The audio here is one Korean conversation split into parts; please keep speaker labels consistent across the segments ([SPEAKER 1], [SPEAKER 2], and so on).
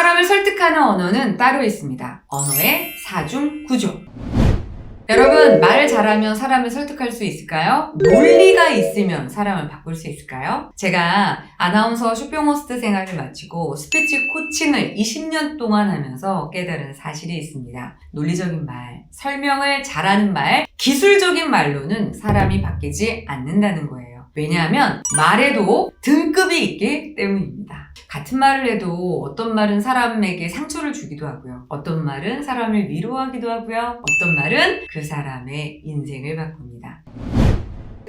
[SPEAKER 1] 사람을 설득하는 언어는 따로 있습니다. 언어의 사중 구조. 여러분, 말을 잘하면 사람을 설득할 수 있을까요? 논리가 있으면 사람을 바꿀 수 있을까요? 제가 아나운서 쇼핑호스트 생활을 마치고 스피치 코칭을 20년 동안 하면서 깨달은 사실이 있습니다. 논리적인 말, 설명을 잘하는 말, 기술적인 말로는 사람이 바뀌지 않는다는 거예요. 왜냐하면 말에도 등급이 있기 때문입니다. 같은 말을 해도 어떤 말은 사람에게 상처를 주기도 하고요. 어떤 말은 사람을 위로하기도 하고요. 어떤 말은 그 사람의 인생을 바꿉니다.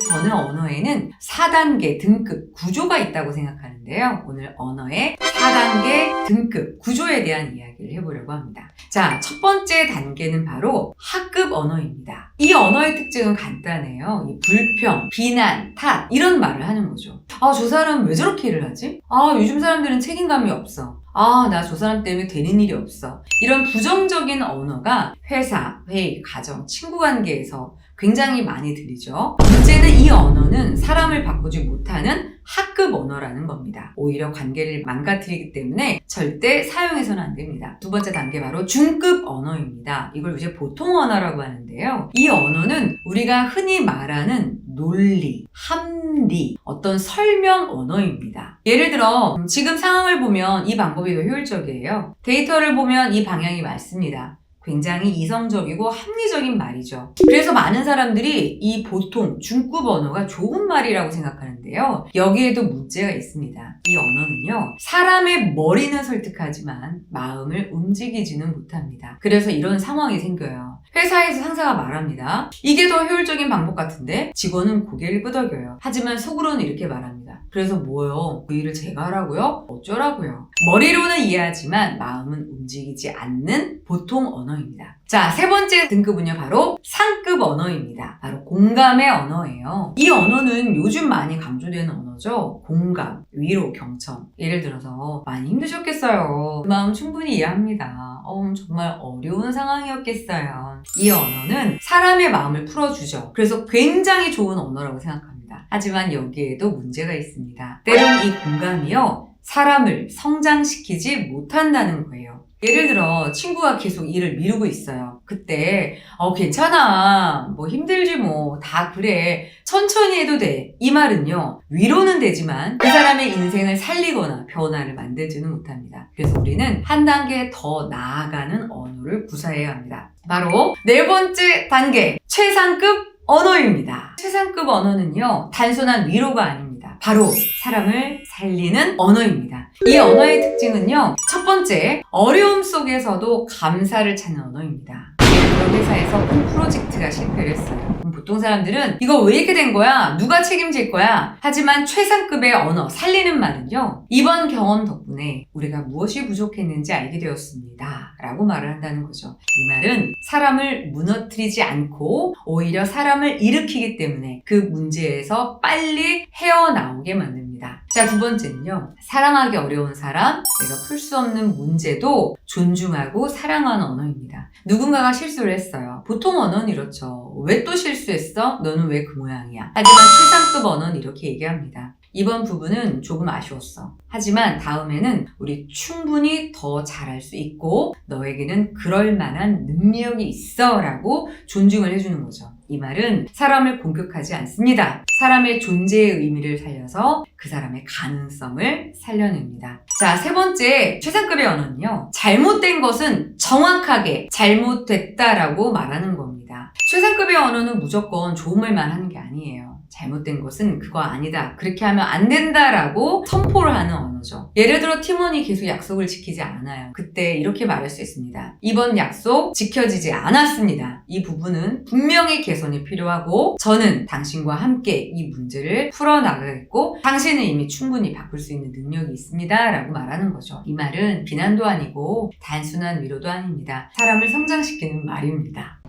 [SPEAKER 1] 저는 언어에는 4단계 등급 구조가 있다고 생각하는데요. 오늘 언어의 4단계 등급 구조에 대한 이야기를 해보려고 합니다. 자, 첫 번째 단계는 바로 하급 언어입니다. 이 언어의 특징은 간단해요. 이 불평, 비난, 탓 이런 말을 하는 거죠. 아, 저 사람 왜 저렇게 일을 하지? 아, 요즘 사람들은 책임감이 없어. 아, 나 저 사람 때문에 되는 일이 없어. 이런 부정적인 언어가 회사, 회의, 가정, 친구 관계에서 굉장히 많이 들리죠. 문제는 이 언어는 사람을 바꾸지 못하는 하급 언어라는 겁니다. 오히려 관계를 망가뜨리기 때문에 절대 사용해서는 안 됩니다. 두 번째 단계 바로 중급 언어입니다. 이걸 이제 보통 언어라고 하는데요. 이 언어는 우리가 흔히 말하는 논리, 합리, 어떤 설명 언어입니다. 예를 들어 지금 상황을 보면 이 방법이 더 효율적이에요. 데이터를 보면 이 방향이 맞습니다. 굉장히 이성적이고 합리적인 말이죠. 그래서 많은 사람들이 이 보통 중급 언어가 좋은 말이라고 생각하는데요. 여기에도 문제가 있습니다. 이 언어는요, 사람의 머리는 설득하지만 마음을 움직이지는 못합니다. 그래서 이런 상황이 생겨요. 회사에서 상사가 말합니다. 이게 더 효율적인 방법 같은데? 직원은 고개를 끄덕여요. 하지만 속으로는 이렇게 말합니다. 그래서 뭐요? 그 일을 제가 하라고요? 어쩌라고요? 머리로는 이해하지만 마음은 움직이지 않는 보통 언어입니다. 자, 세 번째 등급은요, 바로 상급 언어입니다. 바로 공감의 언어예요. 이 언어는 요즘 많이 강조되는 언어죠. 공감, 위로, 경청. 예를 들어서 많이 힘드셨겠어요. 그 마음 충분히 이해합니다. 정말 어려운 상황이었겠어요. 이 언어는 사람의 마음을 풀어주죠. 그래서 굉장히 좋은 언어라고 생각합니다. 하지만 여기에도 문제가 있습니다. 때론 이 공감이요, 사람을 성장시키지 못한다는 거예요. 예를 들어 친구가 계속 일을 미루고 있어요. 그때 괜찮아, 뭐 힘들지 뭐, 다 그래, 천천히 해도 돼. 이 말은요, 위로는 되지만 그 사람의 인생을 살리거나 변화를 만들지는 못합니다. 그래서 우리는 한 단계 더 나아가는 언어를 구사해야 합니다. 바로 네 번째 단계, 최상급 언어입니다. 최상급 언어는요, 단순한 위로가 아닙니다. 바로 사람을 살리는 언어입니다. 이 언어의 특징은요, 첫 번째, 어려움 속에서도 감사를 찾는 언어입니다. 그런 회사에서 큰 프로젝트가 실패를 했어요. 보통 사람들은 이거 왜 이렇게 된 거야? 누가 책임질 거야? 하지만 최상급의 언어, 살리는 말은요, 이번 경험 덕분에 우리가 무엇이 부족했는지 알게 되었습니다. 라고 말을 한다는 거죠. 이 말은 사람을 무너뜨리지 않고 오히려 사람을 일으키기 때문에 그 문제에서 빨리 헤어나오게 만듭니다. 자, 두 번째는요, 사랑하기 어려운 사람, 내가 풀 수 없는 문제도 존중하고 사랑하는 언어입니다. 누군가가 실수를 했어요. 보통 언어는 이렇죠. 왜 또 실수했어? 너는 왜 그 모양이야? 하지만 최상급 언어는 이렇게 얘기합니다. 이번 부분은 조금 아쉬웠어. 하지만 다음에는 우리 충분히 더 잘할 수 있고 너에게는 그럴 만한 능력이 있어 라고 존중을 해주는 거죠. 이 말은 사람을 공격하지 않습니다. 사람의 존재의 의미를 살려서 그 사람의 가능성을 살려냅니다. 자, 세 번째 최상급의 언어는요, 잘못된 것은 정확하게 잘못됐다라고 말하는 겁니다. 최상급의 언어는 무조건 좋은 말만 하는 게 아니에요. 잘못된 것은 그거 아니다, 그렇게 하면 안 된다라고 선포를 하는 언어죠. 예를 들어 팀원이 계속 약속을 지키지 않아요. 그때 이렇게 말할 수 있습니다. 이번 약속 지켜지지 않았습니다. 이 부분은 분명히 개선이 필요하고 저는 당신과 함께 이 문제를 풀어나가겠고 당신은 이미 충분히 바꿀 수 있는 능력이 있습니다 라고 말하는 거죠. 이 말은 비난도 아니고 단순한 위로도 아닙니다. 사람을 성장시키는 말입니다.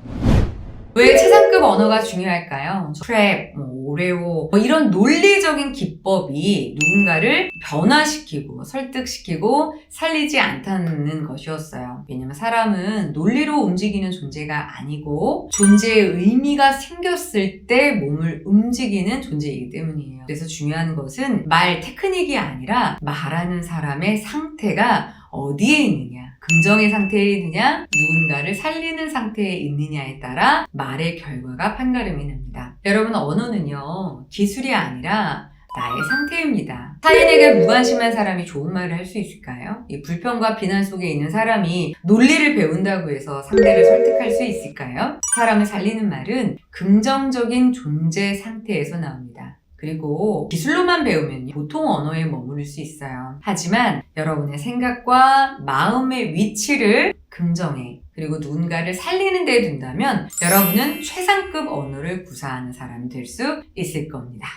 [SPEAKER 1] 왜 최상급 언어가 중요할까요? 트랩, 오레오, 이런 논리적인 기법이 누군가를 변화시키고 설득시키고 살리지 않다는 것이었어요. 왜냐면 사람은 논리로 움직이는 존재가 아니고 존재의 의미가 생겼을 때 몸을 움직이는 존재이기 때문이에요. 그래서 중요한 것은 말 테크닉이 아니라 말하는 사람의 상태가 어디에 있느냐, 긍정의 상태에 있느냐, 누군가를 살리는 상태에 있느냐에 따라 말의 결과가 판가름이 납니다. 여러분, 언어는요, 기술이 아니라 나의 상태입니다. 타인에게 무관심한 사람이 좋은 말을 할 수 있을까요? 이 불평과 비난 속에 있는 사람이 논리를 배운다고 해서 상대를 설득할 수 있을까요? 사람을 살리는 말은 긍정적인 존재 상태에서 나옵니다. 그리고 기술로만 배우면 보통 언어에 머무를 수 있어요. 하지만 여러분의 생각과 마음의 위치를 긍정에, 그리고 누군가를 살리는 데 둔다면 여러분은 최상급 언어를 구사하는 사람이 될 수 있을 겁니다.